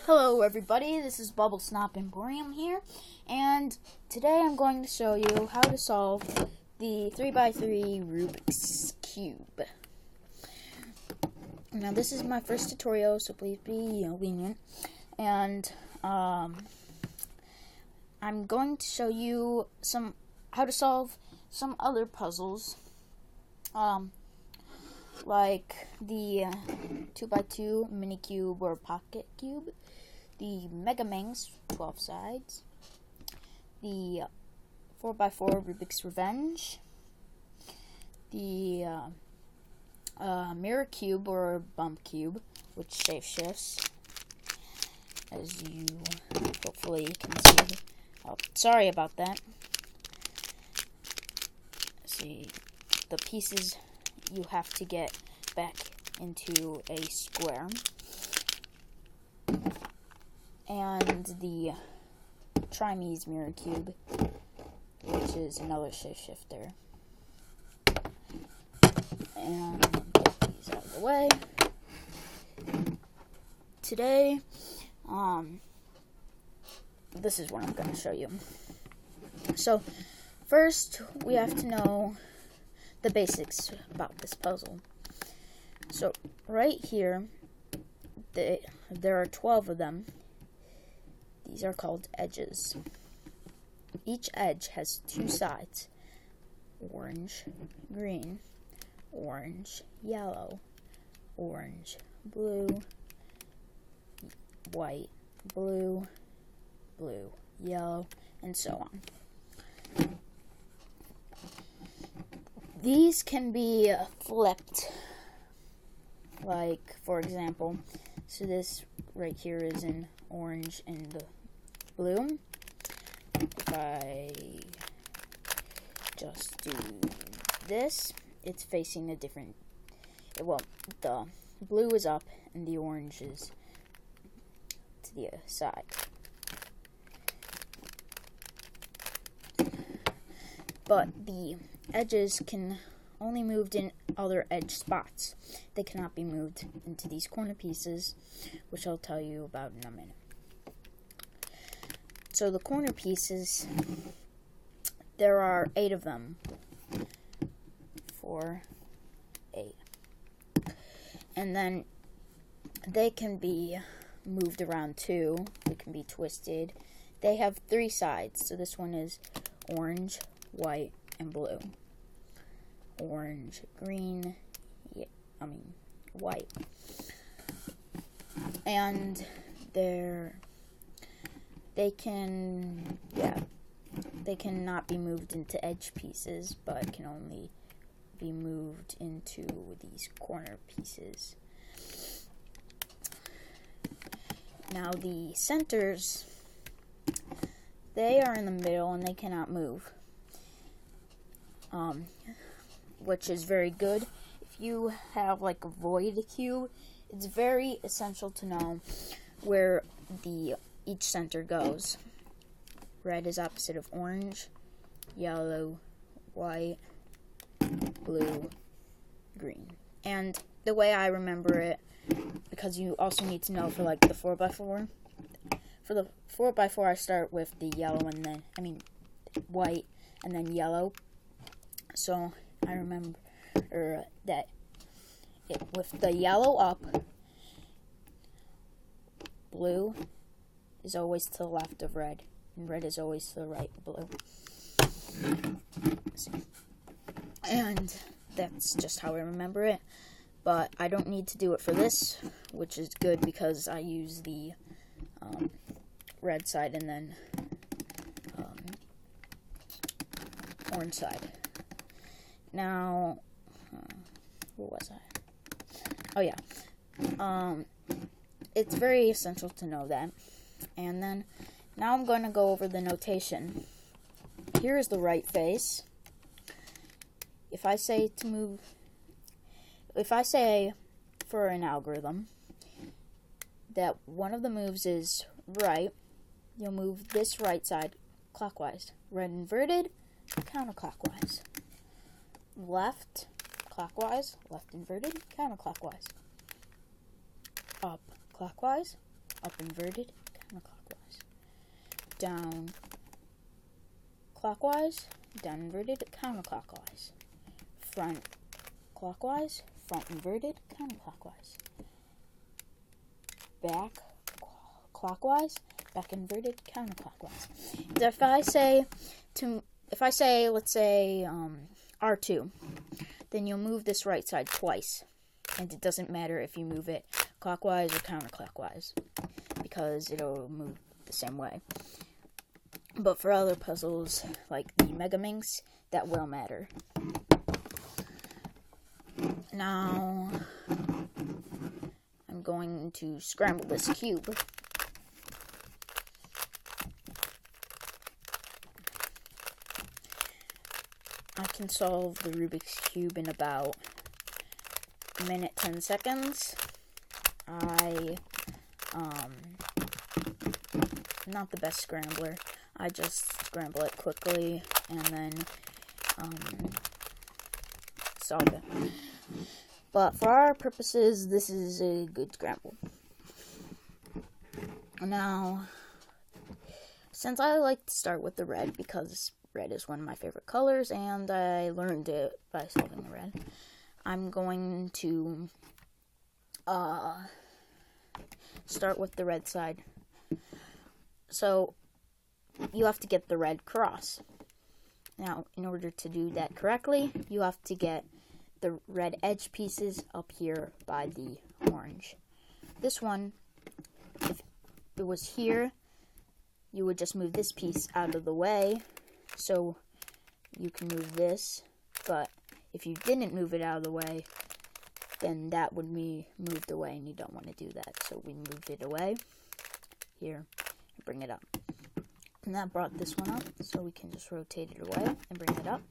Hello everybody, this is Bubblesnop Emporium here, and today I'm going to show you how to solve the 3x3 Rubik's Cube. Now this is my first tutorial, so please be lenient, and I'm going to show you how to solve some other puzzles, like the 2x2 mini cube or pocket cube, the Mega Mings 12 sides, the 4x4 Rubik's Revenge, the mirror cube or bump cube, which shape shifts, as you hopefully can see. Oh, sorry about that. See, the pieces you have to get back into a square. And the Trimes mirror cube, which is another shapeshifter. And get these out of the way. Today, this is what I'm going to show you. So, first, we have to know the basics about this puzzle. So, right here, there are 12 of them. These are called edges. Each edge has two sides: orange, green, orange, yellow, orange, blue, white, blue, blue, yellow, and so on. These can be flipped, like, for example, so this right here is in orange and blue. If I just do this, it's facing a different, well, the blue is up and the orange is to the side. But the edges can only moved in other edge spots. They cannot be moved into these corner pieces, which I'll tell you about in a minute. So the corner pieces, there are 8 of them. 4, 8. And then they can be moved around too. They can be twisted. They have 3 sides. So this one is orange, white, and blue. Orange, green, white. And they cannot be moved into edge pieces, but can only be moved into these corner pieces. Now the centers, they are in the middle and they cannot move, which is very good. If you have like a void cube, it's very essential to know where each center goes. Red is opposite of orange, yellow, white, blue, green. And the way I remember it, because you also need to know for like the 4x4. For the 4x4, I start with the yellow and then, white and then yellow. So I remember that with the yellow up, blue is always to the left of red, and red is always to the right of blue. And that's just how I remember it. But I don't need to do it for this, which is good because I use the red side and then orange side. Now, where was I? Oh yeah. It's very essential to know that. And then, now I'm going to go over the notation. Here is the right face. If I say for an algorithm that one of the moves is right, you'll move this right side clockwise. Red inverted, counterclockwise. Left, clockwise. Left inverted, counterclockwise. Up, clockwise. up inverted, counterclockwise. Down clockwise, down inverted, counterclockwise. Front clockwise, front inverted, counterclockwise. Back clockwise, back inverted, counterclockwise. And if I say, let's say, R2, then you'll move this right side twice. And it doesn't matter if you move it clockwise or counterclockwise, because it'll move the same way. But for other puzzles, like the Mega Minx, that will matter. Now, I'm going to scramble this cube. I can solve the Rubik's Cube in about a minute, 10 seconds. I'm not the best scrambler. I just scramble it quickly and then solve it. But for our purposes, this is a good scramble. Now, since I like to start with the red, because red is one of my favorite colors, and I learned it by solving the red, I'm going to start with the red side. So, you have to get the red cross. Now, in order to do that correctly, you have to get the red edge pieces up here by the orange. This one, if it was here, you would just move this piece out of the way, so you can move this, but if you didn't move it out of the way, then that would be moved away, and you don't want to do that, so we moved it away, here, and bring it up. And that brought this one up, so we can just rotate it away and bring it up.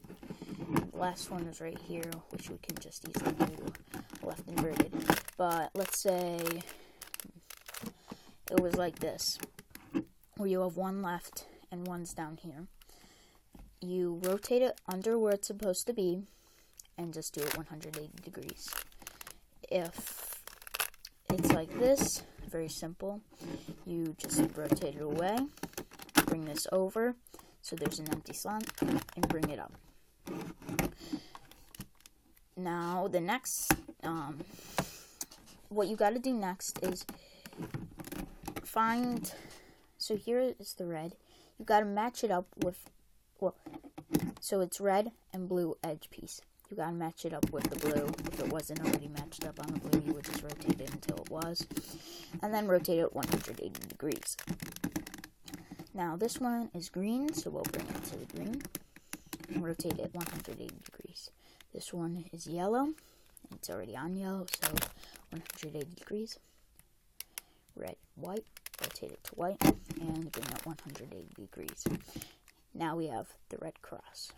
The last one is right here, which we can just easily do left inverted. But let's say it was like this, where you have one left and one's down here. You rotate it under where it's supposed to be and just do it 180 degrees. If it's like this, very simple, you just rotate it away, bring this over so there's an empty slot, and bring it up. Now, the next, what you got to do next is find, so here is the red, you got to match it up with, well, so it's red and blue edge piece. You got to match it up with the blue. If it wasn't already matched up on the blue, you would just rotate it until it was, and then rotate it 180 degrees. Now, this one is green, so we'll bring it to the green and rotate it 180 degrees. This one is yellow. It's already on yellow, so 180 degrees. Red, white, rotate it to white, and bring it 180 degrees. Now we have the red cross.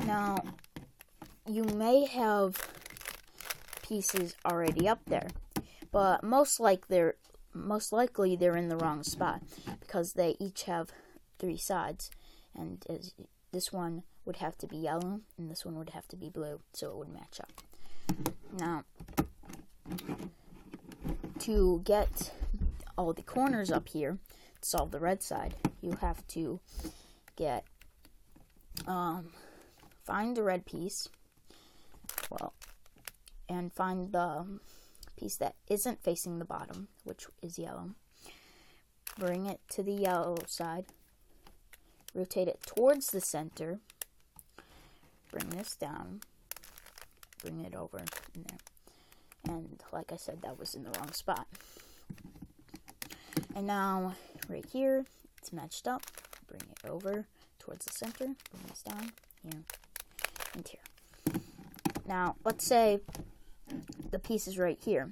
Now, you may have pieces already up there, but most likely they're in the wrong spot, because they each have 3 sides, and this one would have to be yellow, and this one would have to be blue, so it would match up. Now, to get all the corners up here, to solve the red side, you have to get, find the red piece, and find the piece that isn't facing the bottom, which is yellow. Bring it to the yellow side, rotate it towards the center, bring this down, bring it over in there. And like I said, that was in the wrong spot. And now, right here, it's matched up. Bring it over towards the center, bring this down, here, and here. Now, let's say the piece is right here,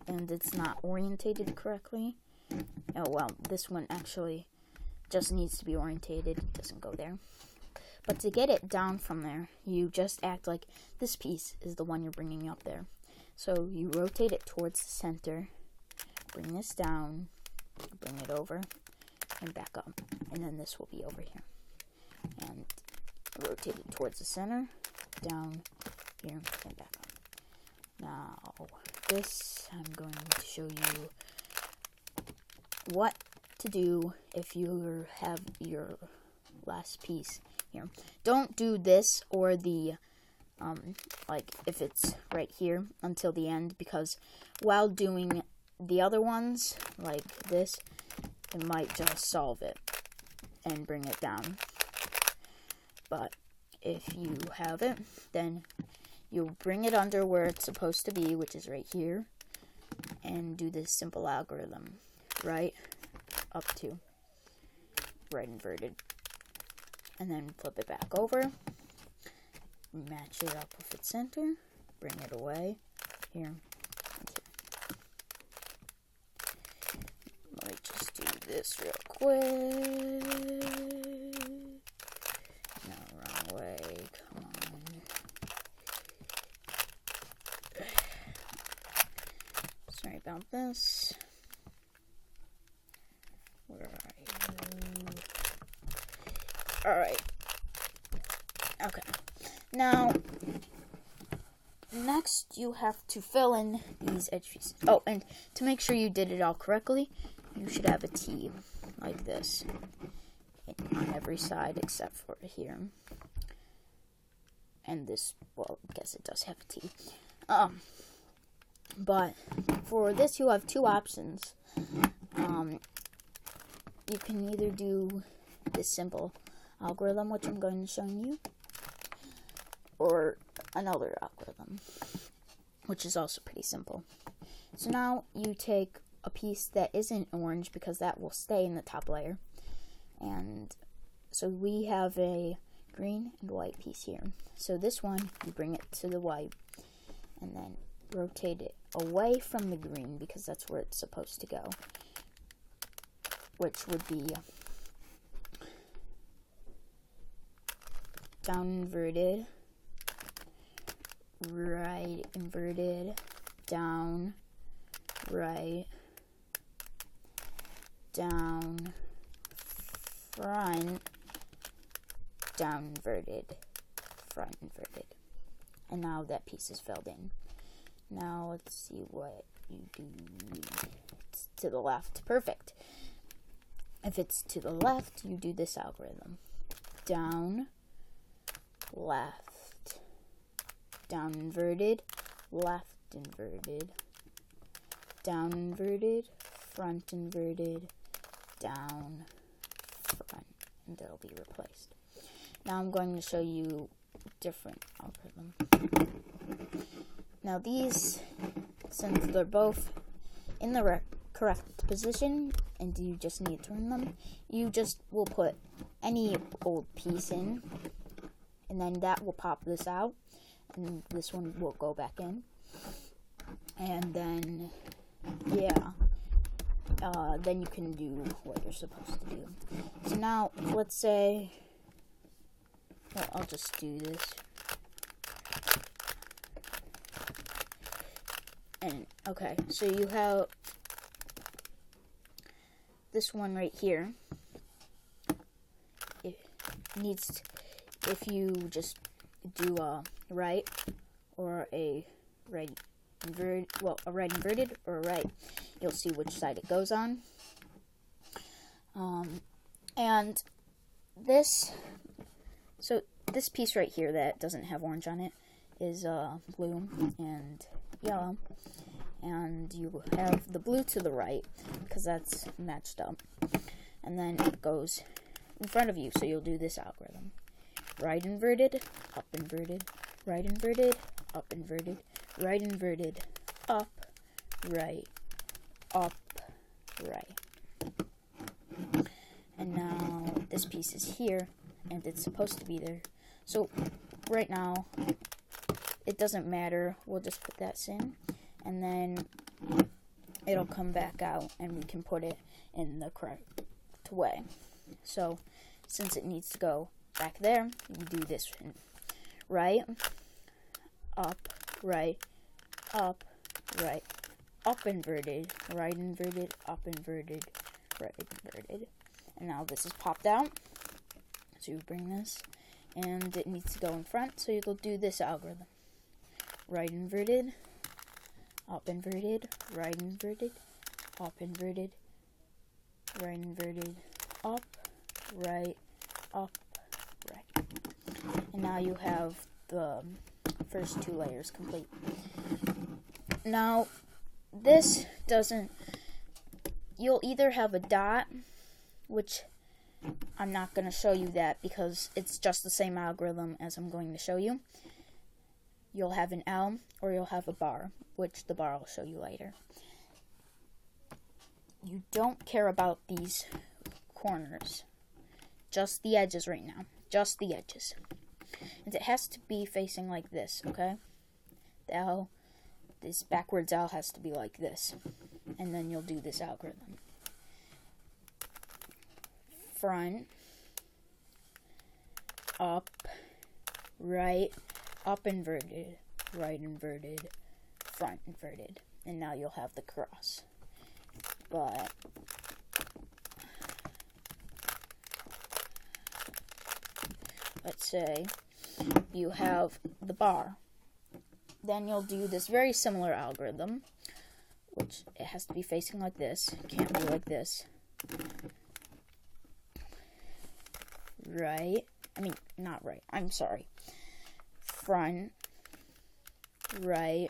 and it's not orientated correctly. Oh, well, this one actually just needs to be orientated. It doesn't go there. But to get it down from there, you just act like this piece is the one you're bringing up there. So you rotate it towards the center, bring this down, bring it over, and back up. And then this will be over here. And rotate it towards the center, down, here, and back up. Now, this, I'm going to show you what to do if you have your last piece here. Don't do this or the like if it's right here until the end, because while doing the other ones like this, it might just solve it and bring it down. But if you have it, then you'll bring it under where it's supposed to be, which is right here, and do this simple algorithm. Right up to right inverted, and then flip it back over, match it up with its center, bring it away here. Let me just do this real quick. No, wrong way, come on. Sorry about this. Where are you? Alright. Okay. Now, next you have to fill in these edge pieces. Oh, and to make sure you did it all correctly, you should have a T like this on every side except for here. And this, well, I guess it does have a T. But for this, you have two options. You can either do this simple algorithm, which I'm going to show you, or another algorithm, which is also pretty simple. So now you take a piece that isn't orange, because that will stay in the top layer. And so we have a green and white piece here. So this one, you bring it to the white, and then rotate it away from the green, because that's where it's supposed to go, which would be down inverted, right inverted, down, right, down, front, down inverted, front inverted. And now that piece is filled in. Now let's see what you do. It's to the left. Perfect. If it's to the left, you do this algorithm. Down, left, down inverted, left inverted, down inverted, front inverted, down, front, and they'll be replaced. Now I'm going to show you a different algorithm. Now these, since they're both in the correct position, and you just need to turn them, you just will put any old piece in, and then that will pop this out, and this one will go back in, and then then you can do what you're supposed to do. So now let's say, well, I'll just do this. And okay, so you have this one right here. It needs, if you just do a right or a right inverted, well, a right inverted or a right, you'll see which side it goes on. And this, so this piece right here that doesn't have orange on it is blue and yellow, and you have the blue to the right because that's matched up, and then it goes in front of you, so you'll do this algorithm: right inverted, up inverted, right inverted, up inverted, right inverted, up, right, up, right. And now this piece is here, and it's supposed to be there. So right now, it doesn't matter. We'll just put that in, and then it'll come back out, and we can put it in the correct way. So since it needs to go back there, you do this right, up, right, up, right, up inverted, right inverted, up inverted, right inverted. And now this is popped out. So you bring this, and it needs to go in front, so you'll do this algorithm: right inverted, up inverted, right inverted, up inverted, right inverted, up, right, right. And now you have the first 2 layers complete. Now, this doesn't, you'll either have a dot, which I'm not going to show you that because it's just the same algorithm as I'm going to show you. You'll have an L, or you'll have a bar, which the bar I'll show you later. You don't care about these corners, just the edges right now, just the edges. And it has to be facing like this, okay? The L, this backwards L has to be like this, and then you'll do this algorithm. Front, up, right, up inverted, right inverted, front inverted, and now you'll have the cross. But let's say you have the bar, then you'll do this very similar algorithm, which it has to be facing like this, it can't be like this. Right, not right, I'm sorry. Front, right,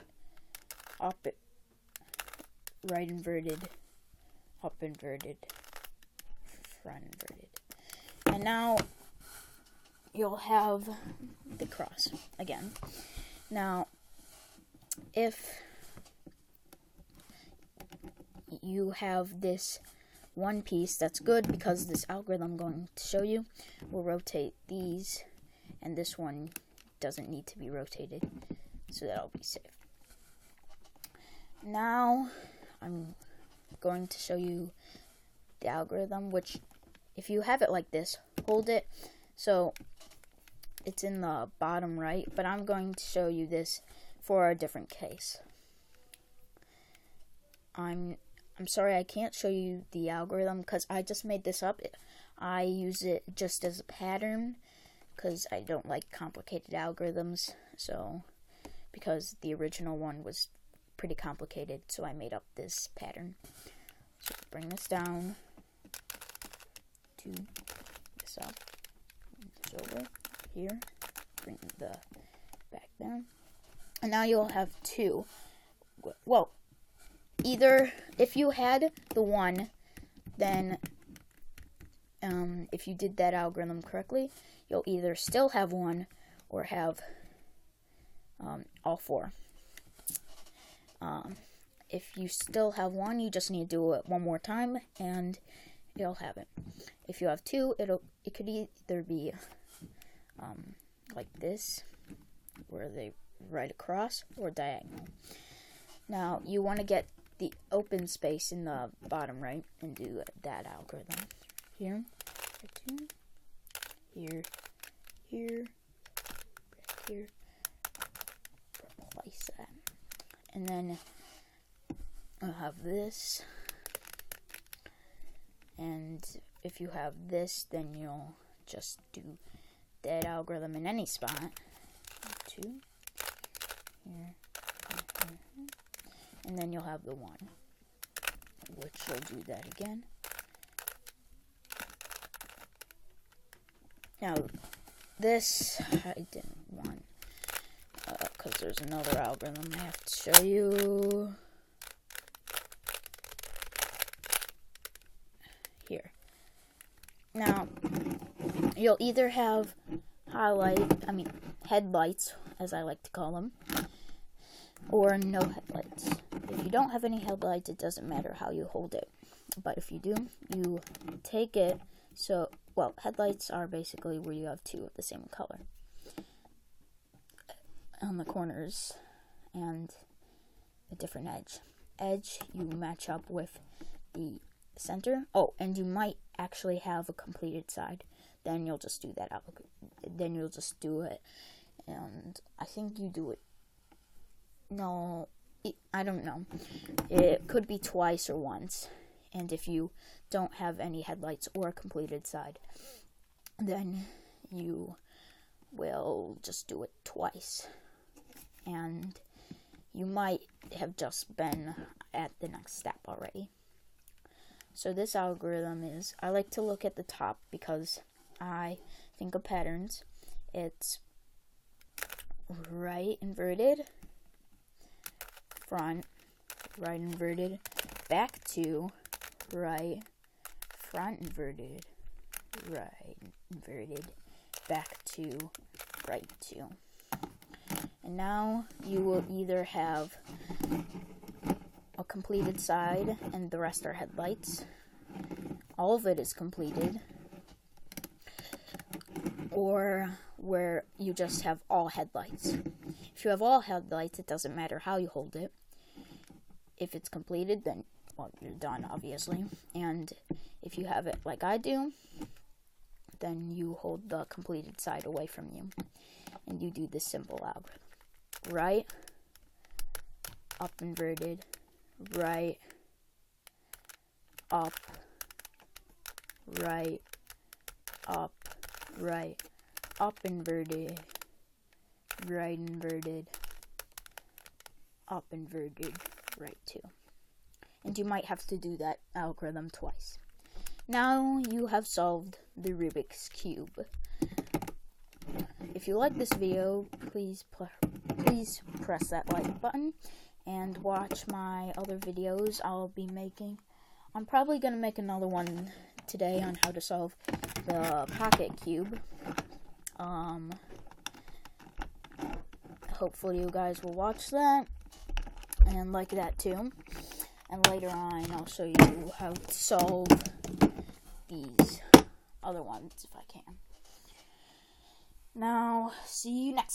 up, right inverted, up inverted, front inverted. And now you'll have the cross again. Now, if you have this one piece, that's good, because this algorithm I'm going to show you will rotate these, and this one doesn't need to be rotated, so that'll be safe. Now I'm going to show you the algorithm, which if you have it like this, hold it so it's in the bottom right, but I'm going to show you this for a different case. I'm sorry I can't show you the algorithm because I just made this up. I use it just as a pattern because I don't like complicated algorithms, so because the original one was pretty complicated, so I made up this pattern. So bring this down to this up, this over here, bring the back down, and now you'll have 2. Well, either if you had the 1, then if you did that algorithm correctly, you'll either still have 1 or have all 4. If you still have 1, you just need to do it one more time and you'll have it. If you have 2, it could either be like this, where they right across, or diagonal. Now you want to get the open space in the bottom right and do that algorithm. Here, here, here, back here, replace that. And then I'll have this, and if you have this, then you'll just do that algorithm in any spot. 2, here, and then you'll have the 1, which will do that again. Now, this I didn't want, because there's another algorithm I have to show you. Here. Now, you'll either have headlights, as I like to call them, or no headlights. If you don't have any headlights, it doesn't matter how you hold it. But if you do, you take it, headlights are basically where you have 2 of the same color on the corners and a different edge. Edge you match up with the center. Oh, and you might actually have a completed side. Then you'll just do that out. Then you'll just do it. And I think you do it. No, I don't know. It could be twice or once. And if you don't have any headlights or a completed side, then you will just do it twice. And you might have just been at the next step already. So this algorithm is, I like to look at the top because I think of patterns. It's right inverted, front, right inverted, back 2, right, front inverted, right inverted, back 2, right 2. And now you will either have a completed side and the rest are headlights. All of it is completed. Or where you just have all headlights. If you have all headlights, it doesn't matter how you hold it. If it's completed, then, well, you're done, obviously. And if you have it like I do, then you hold the completed side away from you. And you do this simple algorithm. Right, up inverted, right, up, right, up, right, up inverted, right inverted, up inverted, right 2. And you might have to do that algorithm twice. Now you have solved the Rubik's Cube. If you like this video, please press that like button and watch my other videos I'll be making. I'm probably going to make another one today on how to solve the pocket cube. Hopefully you guys will watch that and like that too. And later on I'll show you how to solve these other ones if I can. Now, see you next time.